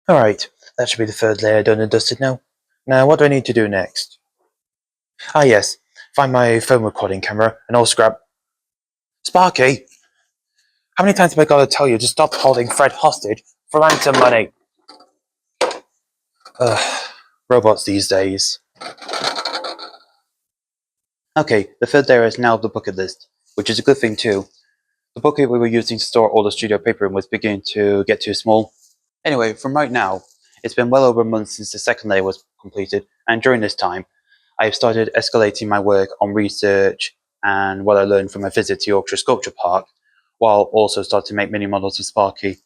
Alright, that should be the third layer done and dusted now. Now, what do I need to do next? Ah yes, find my phone recording camera and also grab... Sparky! How many times have I got to tell you to stop holding Fred hostage for ransom money? Robots these days. Okay, the third layer is now the bucket list, which is a good thing too. The bucket we were using to store all the studio paper in was beginning to get too small. Anyway, from right now, it's been well over a month since the second layer was completed, and during this time, I have started escalating my work on research and what I learned from my visit to Yorkshire Sculpture Park, while also starting to make mini models of Sparky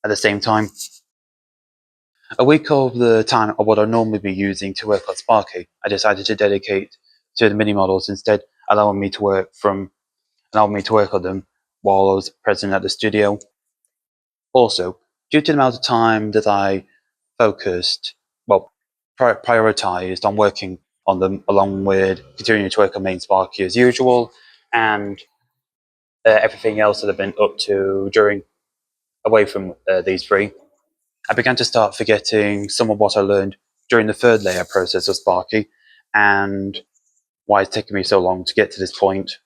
at the same time. A week of the time of what I'd normally be using to work on Sparky, I decided to dedicate to the mini models instead, allowing me to work on them while I was present at the studio. Also, due to the amount of time that I prioritized on working on them, along with continuing to work on Main Sparky as usual, and everything else that I've been up to away from these three, I began to start forgetting some of what I learned during the third layer process of Sparky, and why it's taken me so long to get to this point.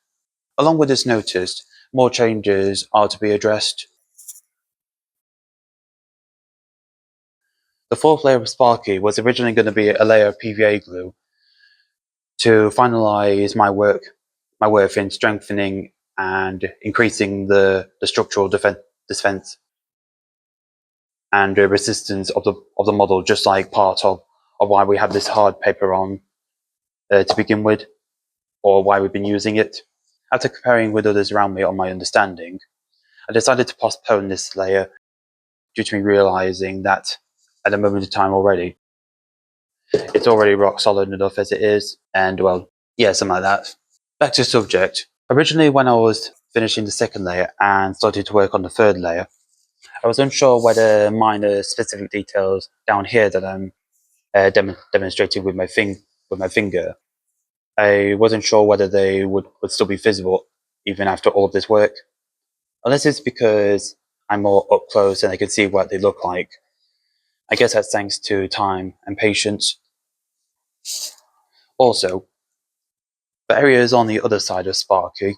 Along with this notice, more changes are to be addressed. The fourth layer of Sparky was originally going to be a layer of PVA glue to finalize my work in strengthening and increasing the structural defense and resistance of the model, just like part of why we have this hard paper on to begin with, or why we've been using it. After comparing with others around me on my understanding, I decided to postpone this layer due to me realizing that at the moment of time already, it's already rock solid enough as it is, and well, yeah, something like that. Back to subject. Originally, when I was finishing the second layer and started to work on the third layer, I was unsure whether minor specific details down here that I'm demonstrating with my finger, I wasn't sure whether they would still be visible even after all of this work. Unless it's because I'm more up close and I can see what they look like. I guess that's thanks to time and patience. Also, the areas on the other side of Sparky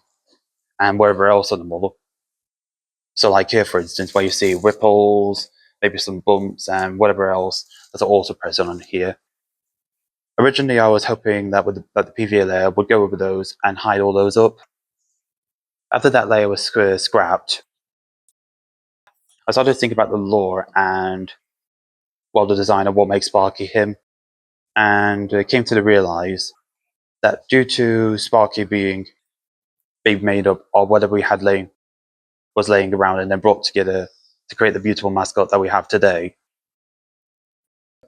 and wherever else on the model, so like here for instance, where you see ripples, maybe some bumps and whatever else that's also present on here. Originally I was hoping that the PVA layer would go over those and hide all those up. After that layer was scrapped, I started to think about the lore and the design of what makes Sparky him, and came to realize that due to Sparky being made up of whatever we had laying around and then brought together to create the beautiful mascot that we have today,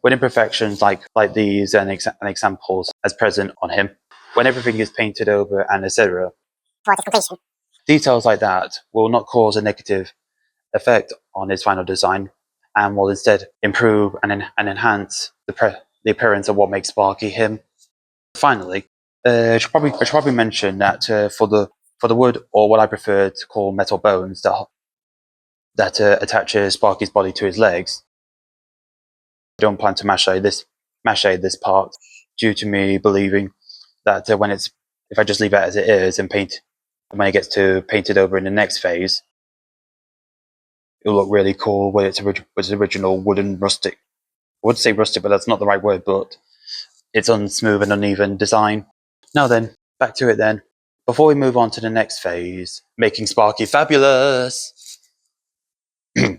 when imperfections like these and examples as present on him, when everything is painted over and etc., details like that will not cause a negative effect on his final design, and will instead improve and enhance the appearance of what makes Sparky him. Finally, I should probably mention that for the wood, or what I prefer to call metal bones, that attaches Sparky's body to his legs, I don't plan to mache this part, due to me believing that if I just leave it as it is and when it gets to painted over in the next phase, it'll look really cool with its original wooden rustic. I would say rustic, but that's not the right word, but it's unsmooth and uneven design. Now then, back to it then. Before we move on to the next phase, making Sparky fabulous, I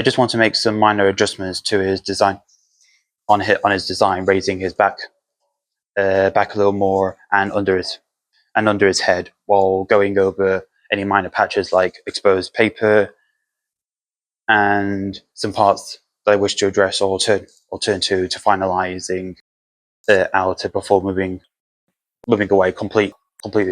just want to make some minor adjustments to his design, on his design, raising his back a little more and under his head, while going over any minor patches like exposed paper and some parts that I wish to address or turn to finalizing the outer before moving away completely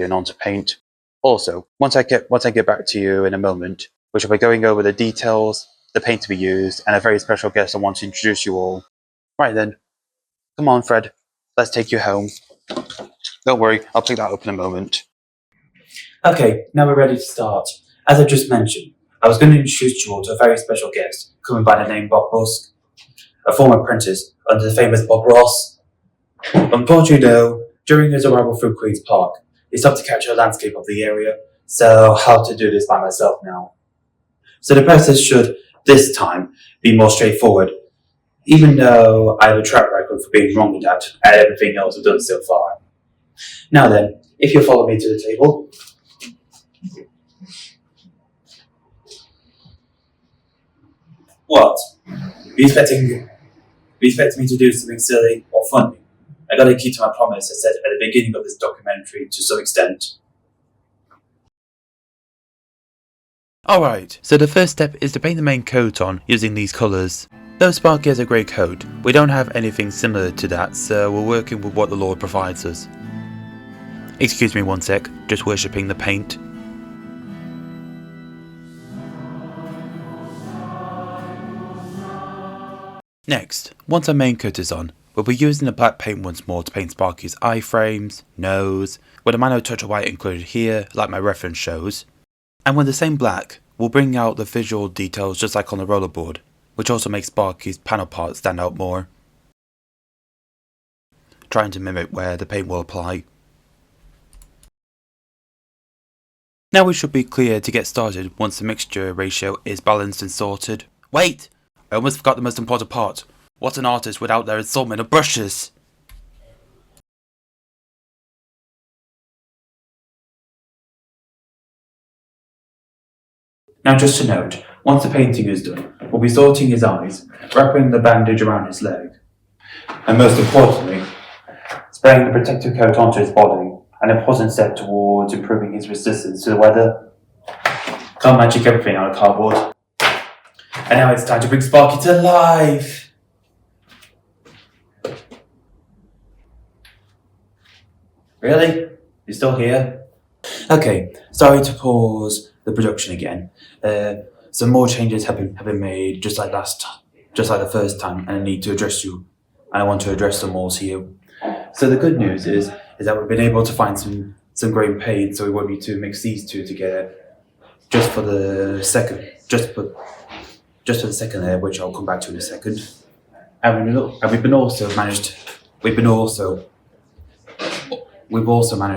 and onto paint. Also, once I get back to you in a moment, which will be going over the details, the paint to be used, and a very special guest I want to introduce you all. Right then, come on, Fred, let's take you home. Don't worry, I'll pick that up in a moment. Okay, now we're ready to start. As I just mentioned, I was going to introduce you all to a very special guest coming by the name Bob Busk, a former apprentice under the famous Bob Ross. Unfortunately though, during his arrival through Queen's Park, he stopped to capture a landscape of the area, so how to do this by myself now. So the process should, this time, be more straightforward, even though I have a track record for being wrong with that and everything else I've done so far. Now then, if you'll follow me to the table. What? Be expecting me to do something silly or funny? I gotta keep to my promise I said at the beginning of this documentary to some extent. Alright, so the first step is to paint the main coat on using these colours. Though Sparky has a grey coat, we don't have anything similar to that, so we're working with what the Lord provides us. Excuse me one sec, just worshipping the paint. Next, once our main coat is on, we'll be using the black paint once more to paint Sparky's eye frames, nose, with a minor touch of white included here, like my reference shows. And with the same black, we'll bring out the visual details just like on the rollerboard, which also makes Sparky's panel parts stand out more. Trying to mimic where the paint will apply. Now we should be clear to get started once the mixture ratio is balanced and sorted. Wait! I almost forgot the most important part. What's an artist without their assortment of brushes? Now just to note, once the painting is done, we'll be sorting his eyes, wrapping the bandage around his leg, and most importantly, spraying the protective coat onto his body, an important step towards improving his resistance to the weather. Can't magic everything out of cardboard. And now it's time to bring Sparky to life! Really? You're still here? Okay, sorry to pause the production again. Some more changes have been made, just like the first time, and I need to address you, and I want to address them all to you. So the good news is that we've been able to find some great paint, so we won't need to mix these two together, just for the second layer, which I'll come back to in a second. And we've also managed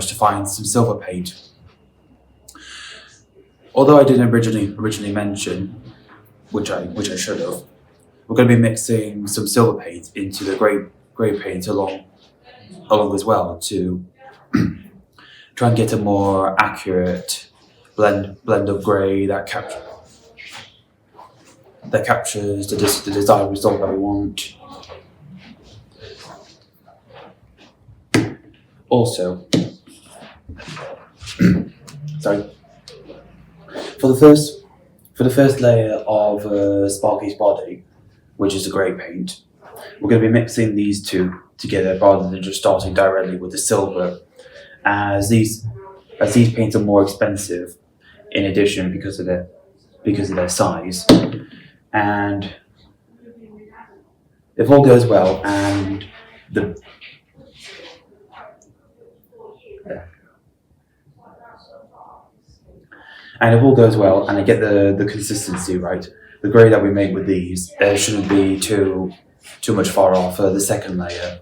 to find some silver paint. Although I didn't originally mention, which I should have, we're going to be mixing some silver paint into the grey paint along as well to try and get a more accurate blend of grey that captures the desired result that we want. Also, sorry. For the first layer of Sparky's body, which is the grey paint, we're going to be mixing these two together rather than just starting directly with the silver, as these paints are more expensive. In addition, because of their size, and if all goes well and I get the consistency right, the grey that we make with these shouldn't be too much far off the second layer.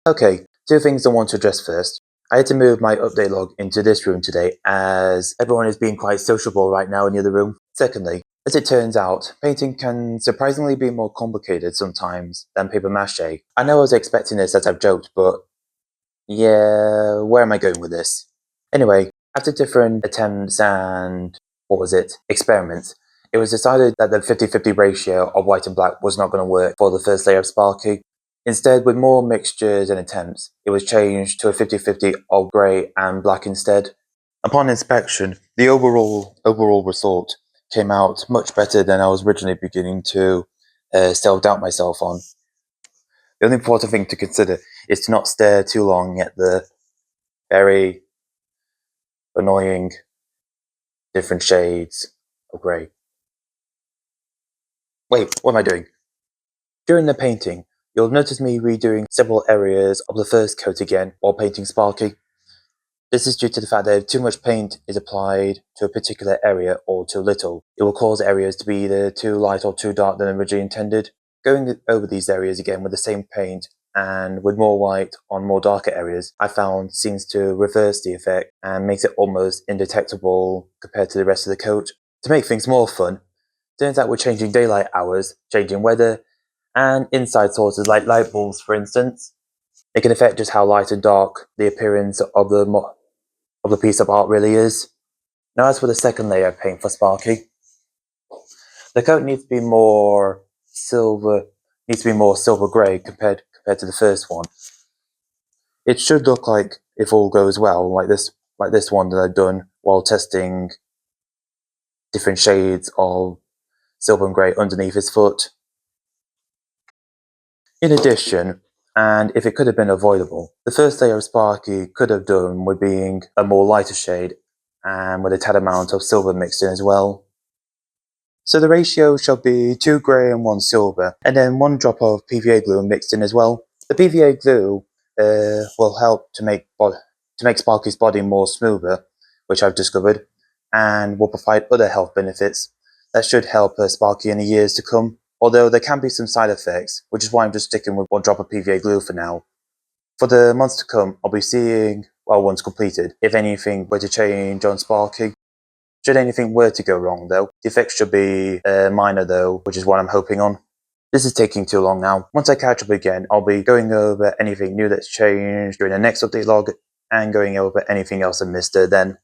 Okay, two things I want to address first. I had to move my update log into this room today as everyone is being quite sociable right now in the other room. Secondly, as it turns out, painting can surprisingly be more complicated sometimes than paper mache. I know I was expecting this as I've joked, but yeah, where am I going with this? Anyway, after different attempts and, experiments, it was decided that the 50-50 ratio of white and black was not going to work for the first layer of Sparky. Instead, with more mixtures and attempts, it was changed to a 50-50 of grey and black instead. Upon inspection, the overall result came out much better than I was originally beginning to self-doubt myself on. The only important thing to consider is to not stare too long at the very annoying different shades of grey. Wait, what am I doing? During the painting, you'll notice me redoing several areas of the first coat again while painting Sparky. This is due to the fact that if too much paint is applied to a particular area or too little, it will cause areas to be either too light or too dark than originally intended. Going over these areas again with the same paint and with more white on more darker areas, I found seems to reverse the effect and makes it almost indetectable compared to the rest of the coat. To make things more fun, turns out we're changing daylight hours, changing weather, and inside sources like light bulbs, for instance. It can affect just how light and dark the appearance of the piece of art really is. Now as for the second layer of paint for Sparky, the coat needs to be more silver grey compared to the first one. It should look like, if all goes well, like this one that I've done while testing different shades of silver and grey underneath his foot. In addition, and if it could have been avoidable, the first layer of Sparky could have done with being a more lighter shade and with a tad amount of silver mixed in as well. So the ratio shall be 2 grey and 1 silver, and then 1 drop of PVA glue mixed in as well. The PVA glue will help to make Sparky's body more smoother, which I've discovered, and will provide other health benefits that should help Sparky in the years to come. Although there can be some side effects, which is why I'm just sticking with 1 drop of PVA glue for now. For the months to come, I'll be seeing, well, once completed, if anything were to change on Sparky. Should anything were to go wrong though, the effects should be minor though, which is what I'm hoping on. This is taking too long now. Once I catch up again, I'll be going over anything new that's changed during the next update log and going over anything else I missed then.